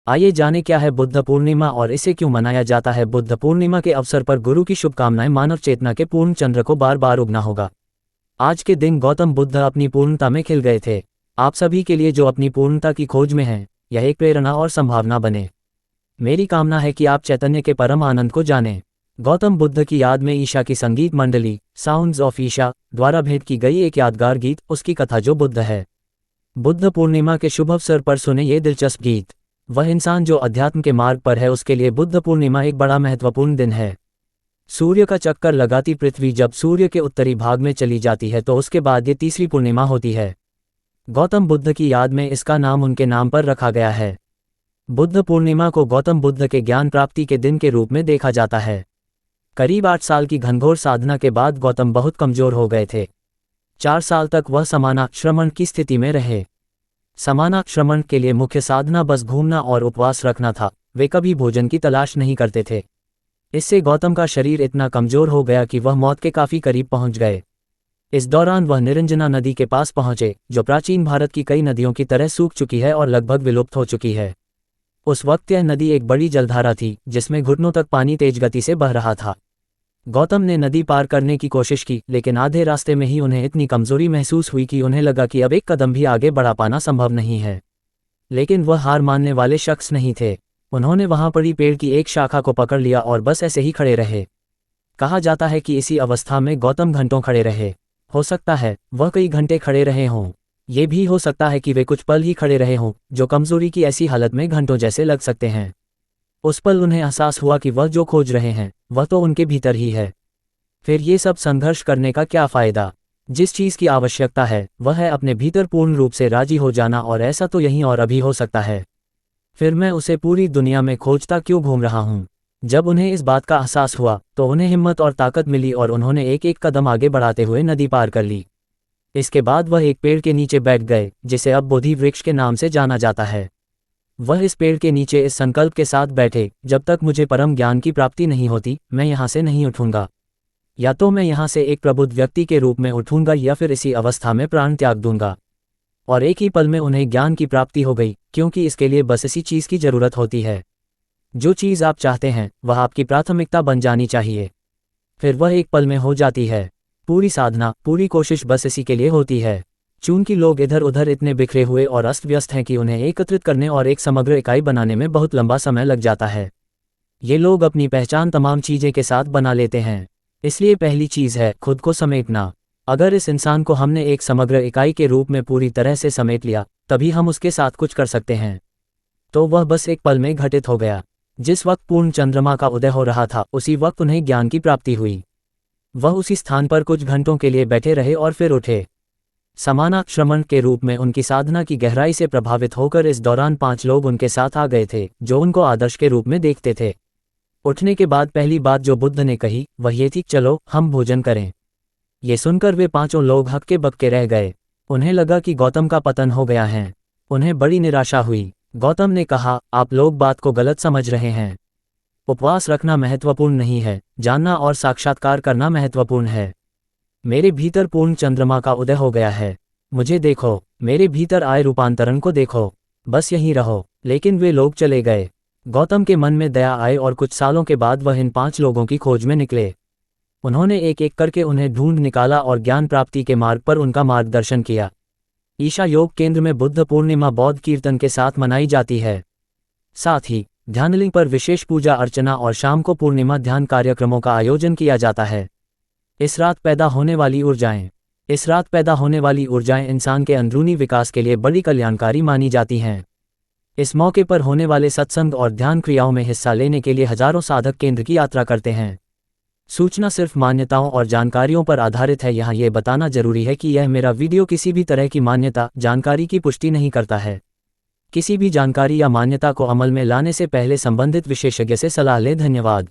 आइए जाने क्या है बुद्ध पूर्णिमा और इसे क्यों मनाया जाता है। बुद्ध पूर्णिमा के अवसर पर गुरु की शुभकामनाएं। मानव चेतना के पूर्ण चंद्र को बार बार उगना होगा। आज के दिन गौतम बुद्ध अपनी पूर्णता में खिल गए थे। आप सभी के लिए जो अपनी पूर्णता की खोज में हैं, यह एक प्रेरणा और संभावना बने। मेरी कामना है कि आप चैतन्य के परम आनंद को जानें। गौतम बुद्ध की याद में ईशा की संगीत मंडली साउंड्स ऑफ ईशा द्वारा भेंट की गई एक यादगार गीत, उसकी कथा जो बुद्ध है। बुद्ध पूर्णिमा के शुभ अवसर पर सुने ये दिलचस्प गीत। वह इंसान जो अध्यात्म के मार्ग पर है, उसके लिए बुद्ध पूर्णिमा एक बड़ा महत्वपूर्ण दिन है। सूर्य का चक्कर लगाती पृथ्वी जब सूर्य के उत्तरी भाग में चली जाती है तो उसके बाद ये तीसरी पूर्णिमा होती है। गौतम बुद्ध की याद में इसका नाम उनके नाम पर रखा गया है। बुद्ध पूर्णिमा को गौतम बुद्ध के ज्ञान प्राप्ति के दिन के रूप में देखा जाता है। करीब 8 साल की घनघोर साधना के बाद गौतम बहुत कमजोर हो गए थे। 4 साल तक वह समानाश्रमण की स्थिति में रहे। समानाश्रमण के लिए मुख्य साधना बस घूमना और उपवास रखना था। वे कभी भोजन की तलाश नहीं करते थे। इससे गौतम का शरीर इतना कमजोर हो गया कि वह मौत के काफी करीब पहुंच गए। इस दौरान वह निरंजना नदी के पास पहुंचे, जो प्राचीन भारत की कई नदियों की तरह सूख चुकी है और लगभग विलुप्त हो चुकी है। उस वक्त यह नदी एक बड़ी जलधारा थी, जिसमें घुटनों तक पानी तेज गति से बह रहा था। गौतम ने नदी पार करने की कोशिश की, लेकिन आधे रास्ते में ही उन्हें इतनी कमजोरी महसूस हुई कि उन्हें लगा कि अब एक कदम भी आगे बढ़ा पाना संभव नहीं है। लेकिन वह हार मानने वाले शख्स नहीं थे। उन्होंने वहां पड़ी पेड़ की एक शाखा को पकड़ लिया और बस ऐसे ही खड़े रहे। कहा जाता है कि इसी अवस्था में गौतम घंटों खड़े रहे। हो सकता है वह कई घंटे खड़े रहे हों। ये भी हो सकता है कि वे कुछ पल ही खड़े रहे हों, जो कमजोरी की ऐसी हालत में घंटों जैसे लग सकते हैं। उस पल उन्हें एहसास हुआ कि वह जो खोज रहे हैं, वह तो उनके भीतर ही है। फिर ये सब संघर्ष करने का क्या फायदा? जिस चीज़ की आवश्यकता है, वह है अपने भीतर पूर्ण रूप से राजी हो जाना, और ऐसा तो यहीं और अभी हो सकता है। फिर मैं उसे पूरी दुनिया में खोजता क्यों घूम रहा हूँ? जब उन्हें इस बात का एहसास हुआ तो उन्हें हिम्मत और ताकत मिली और उन्होंने एक एक कदम आगे बढ़ाते हुए नदी पार कर ली। इसके बाद वह एक पेड़ के नीचे बैठ गए, जिसे अब बोधि वृक्ष के नाम से जाना जाता है। वह इस पेड़ के नीचे इस संकल्प के साथ बैठे, जब तक मुझे परम ज्ञान की प्राप्ति नहीं होती, मैं यहाँ से नहीं उठूंगा। या तो मैं यहाँ से एक प्रबुद्ध व्यक्ति के रूप में उठूंगा या फिर इसी अवस्था में प्राण त्याग दूंगा। और एक ही पल में उन्हें ज्ञान की प्राप्ति हो गई, क्योंकि इसके लिए बस इसी चीज़ की जरूरत होती है। जो चीज़ आप चाहते हैं, वह आपकी प्राथमिकता बन जानी चाहिए। फिर वह एक पल में हो जाती है। पूरी साधना, पूरी कोशिश बस इसी के लिए होती है। चूंकि लोग इधर उधर इतने बिखरे हुए और अस्त व्यस्त हैं कि उन्हें एकत्रित करने और एक समग्र इकाई बनाने में बहुत लंबा समय लग जाता है। ये लोग अपनी पहचान तमाम चीज़ें के साथ बना लेते हैं। इसलिए पहली चीज़ है खुद को समेटना। अगर इस इंसान को हमने एक समग्र इकाई के रूप में पूरी तरह से समेट लिया, तभी हम उसके साथ कुछ कर सकते हैं। तो वह बस एक पल में घटित हो गया। जिस वक्त पूर्ण चंद्रमा का उदय हो रहा था, उसी वक्त उन्हें ज्ञान की प्राप्ति हुई। वह उसी स्थान पर कुछ घंटों के लिए बैठे रहे और फिर उठे। समानाश्रमण के रूप में उनकी साधना की गहराई से प्रभावित होकर इस दौरान 5 लोग उनके साथ आ गए थे, जो उनको आदर्श के रूप में देखते थे। उठने के बाद पहली बात जो बुद्ध ने कही, वह ये थी, चलो हम भोजन करें। ये सुनकर वे 5 लोग हक्के बक्के रह गए। उन्हें लगा कि गौतम का पतन हो गया है। उन्हें बड़ी निराशा हुई। गौतम ने कहा, आप लोग बात को गलत समझ रहे हैं। उपवास रखना महत्वपूर्ण नहीं है, जानना और साक्षात्कार करना महत्वपूर्ण है। मेरे भीतर पूर्ण चंद्रमा का उदय हो गया है। मुझे देखो, मेरे भीतर आए रूपांतरण को देखो, बस यहीं रहो। लेकिन वे लोग चले गए। गौतम के मन में दया आई और कुछ सालों के बाद वह इन 5 लोगों की खोज में निकले। उन्होंने एक एक करके उन्हें ढूंढ निकाला और ज्ञान प्राप्ति के मार्ग पर उनका मार्गदर्शन किया। ईशा योग केंद्र में बुद्ध पूर्णिमा बौद्ध कीर्तन के साथ मनाई जाती है। साथ ही ध्यानलिंग पर विशेष पूजा अर्चना और शाम को पूर्णिमा ध्यान कार्यक्रमों का आयोजन किया जाता है। इस रात पैदा होने वाली ऊर्जाएं इंसान के अंदरूनी विकास के लिए बड़ी कल्याणकारी मानी जाती हैं। इस मौके पर होने वाले सत्संग और ध्यान क्रियाओं में हिस्सा लेने के लिए हजारों साधक केंद्र की यात्रा करते हैं। सूचना सिर्फ मान्यताओं और जानकारियों पर आधारित है। यहाँ ये बताना जरूरी है कि यह मेरा वीडियो किसी भी तरह की मान्यता, जानकारी की पुष्टि नहीं करता है। किसी भी जानकारी या मान्यता को अमल में लाने से पहले संबंधित विशेषज्ञ से सलाह लें। धन्यवाद।